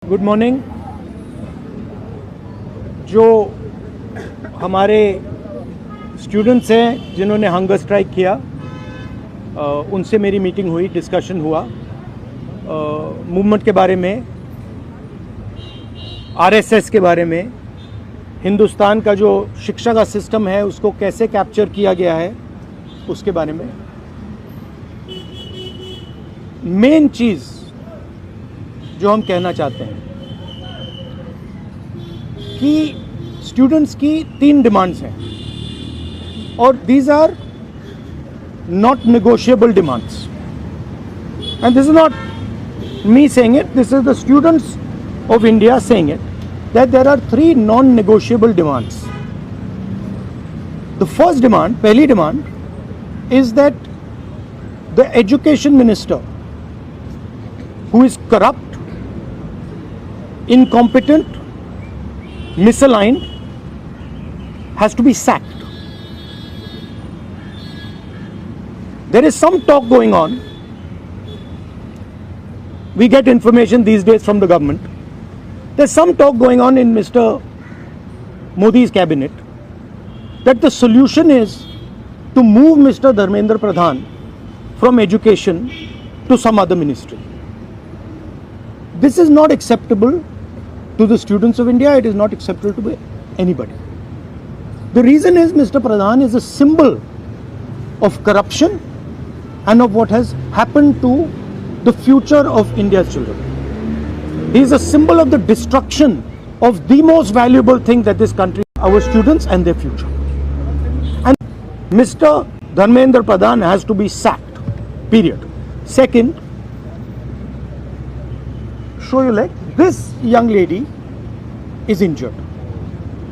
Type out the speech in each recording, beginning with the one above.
Good morning. जो हमारे students हैं जिन्होंने हंगर स्ट्राइक किया, उनसे मेरी मीटिंग हुई, डिस्कशन हुआ मूवमेंट के बारे में, आरएसएस के बारे में, हिंदुस्तान का जो शिक्षा का सिस्टम है उसको कैसे कैप्चर किया गया है उसके बारे में। मेन चीज़ जो हम कहना चाहते हैं कि स्टूडेंट्स की 3 डिमांड्स हैं और these are not negotiable demands, and this is not me saying it, this is the students of India saying it, that there are 3 non negotiable demands. The first demand, पहली demand is that the education minister who is corrupt, incompetent, misaligned, has to be sacked. There is some talk going on. We get information these days from the government. There's some talk going on in Mr. Modi's cabinet that the solution is to move Mr. Dharmendra Pradhan from education to some other ministry. This is not acceptable to the students of India. It is not acceptable to anybody. The reason is Mr. Pradhan is a symbol of corruption and of what has happened to the future of India's children. He is a symbol of the destruction of the most valuable thing that this country, our students and their future. And Mr. Dharmendra Pradhan has to be sacked, period. Second, show you like this young lady is injured.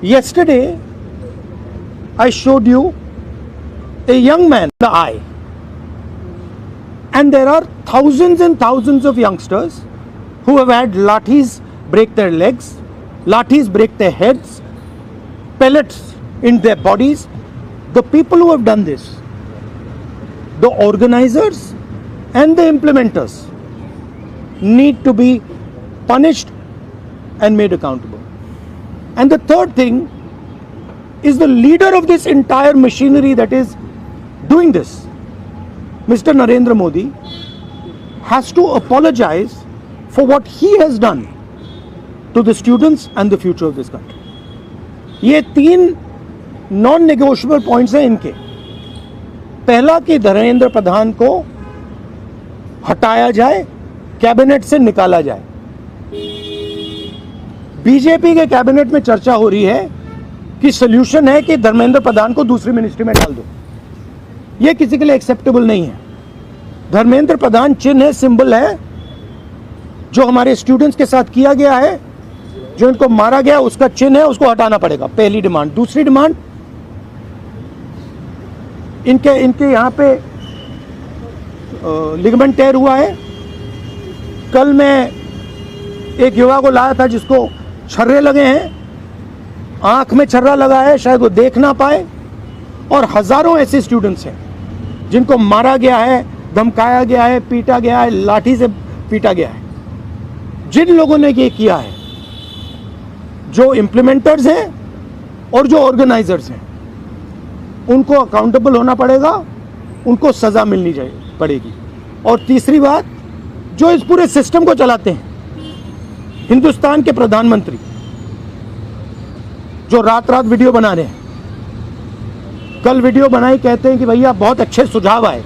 Yesterday I showed you a young man in the eye, and there are thousands and thousands of youngsters who have had lathis break their legs, lathis break their heads, pellets in their bodies. The people who have done this, the organizers and the implementers, need to be punished and made accountable. And the third thing is the leader of this entire machinery that is doing this, Mr. Narendra Modi, has to apologize for what he has done to the students and the future of this country. ये 3 non negotiable points हैं इनके। पहला कि धर्मेंद्र प्रधान को हटाया जाए, cabinet से निकाला जाए। बीजेपी के कैबिनेट में चर्चा हो रही है कि सॉल्यूशन है कि धर्मेंद्र प्रधान को दूसरी मिनिस्ट्री में डाल दो। यह किसी के लिए एक्सेप्टेबल नहीं है। धर्मेंद्र प्रधान चिन्ह है, सिंबल है, जो हमारे स्टूडेंट्स के साथ किया गया है, जो इनको मारा गया उसका चिन्ह है, उसको हटाना पड़ेगा। पहली डिमांड। दूसरी डिमांड, इनके यहां पे लिगामेंट टेयर हुआ है। कल मैं एक युवा को लाया था जिसको छर्रे लगे हैं, आंख में छर्रा लगा है, शायद वो देख ना पाए, और हजारों ऐसे स्टूडेंट्स हैं जिनको मारा गया है, धमकाया गया है, पीटा गया है, लाठी से पीटा गया है। जिन लोगों ने ये किया है, जो इम्प्लीमेंटर्स हैं और जो ऑर्गेनाइजर्स हैं, उनको अकाउंटेबल होना पड़ेगा, उनको सजा मिलनी पड़ेगी। और तीसरी बात, जो इस पूरे सिस्टम को चलाते हैं, हिंदुस्तान के प्रधानमंत्री, जो रात रात वीडियो बना रहे हैं, कल वीडियो बनाई, कहते हैं कि भैया बहुत अच्छे सुझाव आए।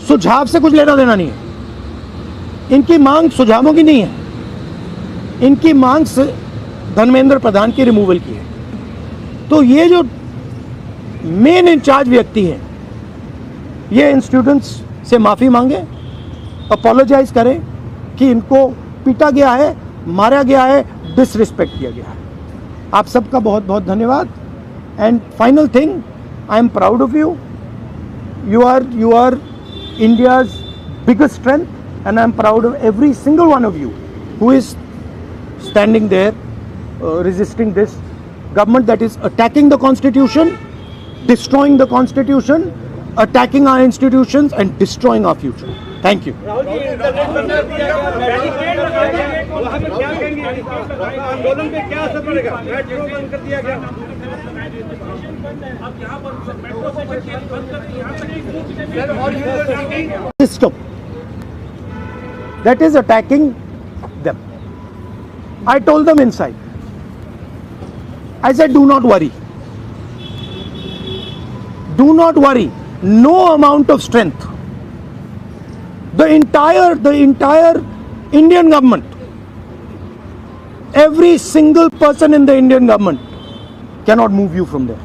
सुझाव से कुछ लेना देना नहीं है। इनकी मांग सुझावों की नहीं है, इनकी मांग धर्मेंद्र प्रधान की रिमूवल की है। तो ये जो मेन इंचार्ज व्यक्ति है, ये इन स्टूडेंट्स से माफी मांगे, अपोलोजाइज करें कि इनको पीटा गया है, मारा गया है, डिसरिस्पेक्ट किया गया है। आप सबका बहुत बहुत धन्यवाद। And final thing, I am proud of you. You are India's biggest strength, and I am proud of every single one of you who is standing there resisting this government that is attacking the constitution, destroying the constitution, attacking our institutions and destroying our future. Thank you. आंदोलन पे क्या असर पड़ेगा? Metro बंद कर दिया गया। System that is attacking them. I told them inside. I said, do not worry. Do not worry. No amount of strength. The entire Indian government, every single person in the Indian government cannot move you from there.